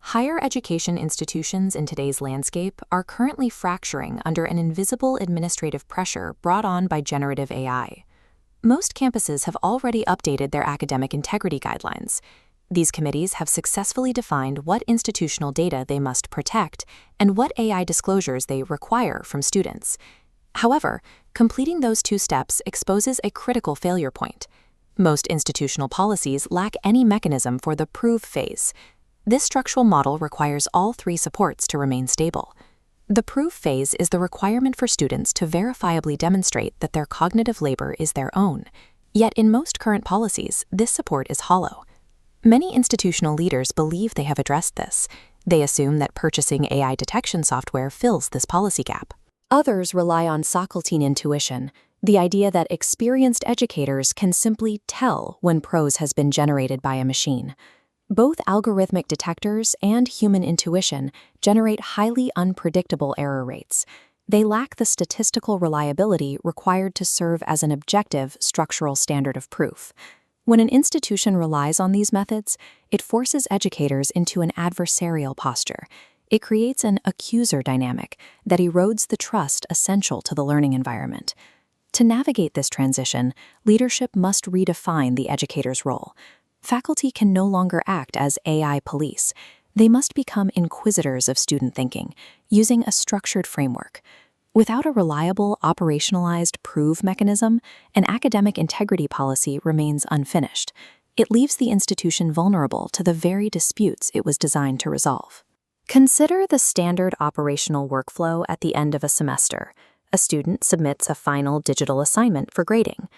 Higher education institutions in today's landscape are currently fracturing under an invisible administrative pressure brought on by generative AI. Most campuses have already updated their academic integrity guidelines. These committees have successfully defined what institutional data they must protect and what AI disclosures they require from students. However, completing those two steps exposes a critical failure point. Most institutional policies lack any mechanism for the prove phase. This structural model requires all three supports to remain stable. The prove phase is the requirement for students to verifiably demonstrate that their cognitive labor is their own. Yet in most current policies, this support is hollow. Many institutional leaders believe they have addressed this. They assume that purchasing AI detection software fills this policy gap. Others rely on Socratean intuition, the idea that experienced educators can simply tell when prose has been generated by a machine. Both algorithmic detectors and human intuition generate highly unpredictable error rates. They lack the statistical reliability required to serve as an objective structural standard of proof. When an institution relies on these methods, it forces educators into an adversarial posture. It creates an accuser dynamic that erodes the trust essential to the learning environment. To navigate this transition, leadership must redefine the educator's role. Faculty can no longer act as AI police. They must become inquisitors of student thinking, using a structured framework. Without a reliable, operationalized prove mechanism, an academic integrity policy remains unfinished. It leaves the institution vulnerable to the very disputes it was designed to resolve. Consider the standard operational workflow at the end of a semester. A student submits a final digital assignment for grading.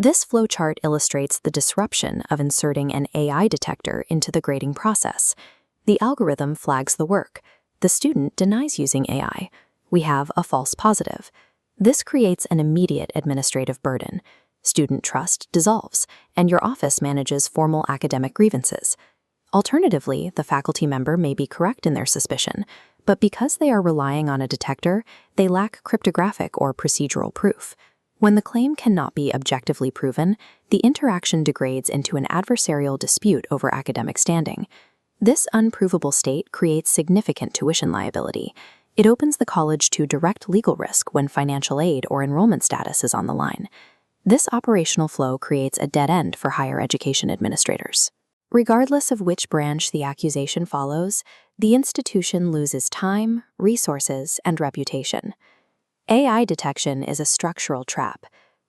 This flowchart illustrates the disruption of inserting an AI detector into the grading process. The algorithm flags the work. The student denies using AI. We have a false positive. This creates an immediate administrative burden. Student trust dissolves, and your office manages formal academic grievances. Alternatively, the faculty member may be correct in their suspicion, but because they are relying on a detector, they lack cryptographic or procedural proof. When the claim cannot be objectively proven, the interaction degrades into an adversarial dispute over academic standing. This unprovable state creates significant tuition liability. It opens the college to direct legal risk when financial aid or enrollment status is on the line. This operational flow creates a dead end for higher education administrators. Regardless of which branch the accusation follows, the institution loses time, resources, and reputation. AI detection is a structural trap.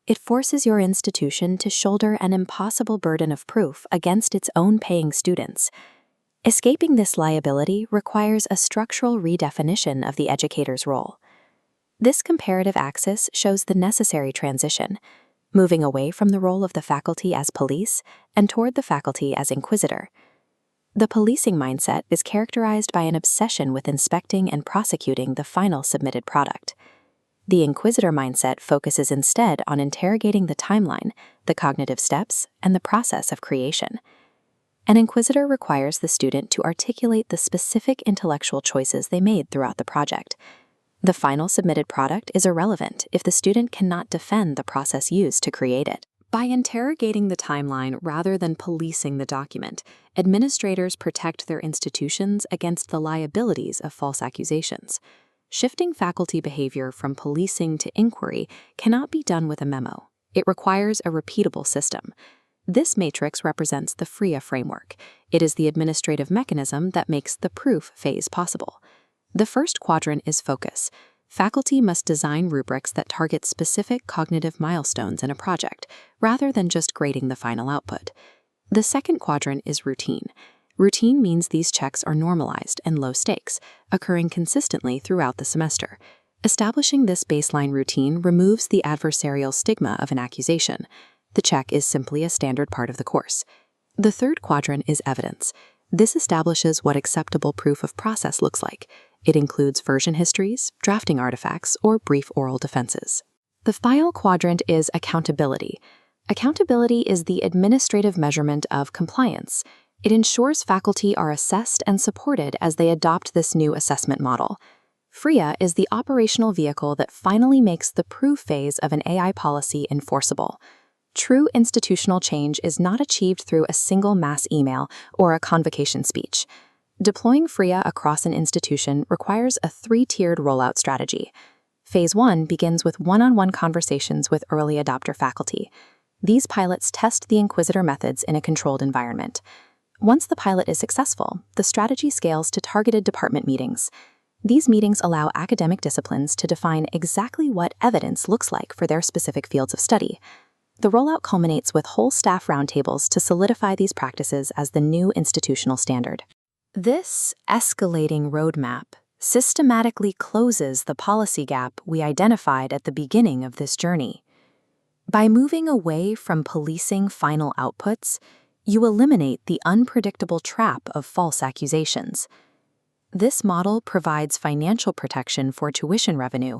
It forces your institution to shoulder an impossible burden of proof against its own paying students. Escaping this liability requires a structural redefinition of the educator's role. This comparative axis shows the necessary transition, moving away from the role of the faculty as police and toward the faculty as inquisitor. The policing mindset is characterized by an obsession with inspecting and prosecuting the final submitted product. The inquisitor mindset focuses instead on interrogating the timeline, the cognitive steps, and the process of creation. An inquisitor requires the student to articulate the specific intellectual choices they made throughout the project. The final submitted product is irrelevant if the student cannot defend the process used to create it. By interrogating the timeline rather than policing the document, administrators protect their institutions against the liabilities of false accusations. Shifting faculty behavior from policing to inquiry cannot be done with a memo. It requires a repeatable system. This matrix represents the FRIA framework. It is the administrative mechanism that makes the proof phase possible. The first quadrant is focus. Faculty must design rubrics that target specific cognitive milestones in a project, rather than just grading the final output. The second quadrant is routine. Routine means these checks are normalized and low stakes, occurring consistently throughout the semester. Establishing this baseline routine removes the adversarial stigma of an accusation. The check is simply a standard part of the course. The third quadrant is evidence. This establishes what acceptable proof of process looks like. It includes version histories, drafting artifacts, or brief oral defenses. The final quadrant is accountability. Accountability is the administrative measurement of compliance. It ensures faculty are assessed and supported as they adopt this new assessment model. FRIA is the operational vehicle that finally makes the prove phase of an AI policy enforceable. True institutional change is not achieved through a single mass email or a convocation speech. Deploying FRIA across an institution requires a three-tiered rollout strategy. Phase 1 begins with one-on-one conversations with early adopter faculty. These pilots test the Inquisitor methods in a controlled environment. Once the pilot is successful, the strategy scales to targeted department meetings. These meetings allow academic disciplines to define exactly what evidence looks like for their specific fields of study. The rollout culminates with whole staff roundtables to solidify these practices as the new institutional standard. This escalating roadmap systematically closes the policy gap we identified at the beginning of this journey. By moving away from policing final outputs, you eliminate the unpredictable trap of false accusations. This model provides financial protection for tuition revenue,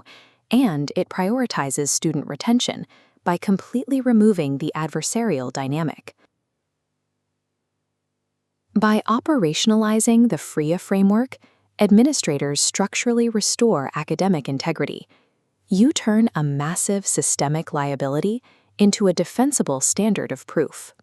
and it prioritizes student retention by completely removing the adversarial dynamic. By operationalizing the FRIA framework, administrators structurally restore academic integrity. You turn a massive systemic liability into a defensible standard of proof.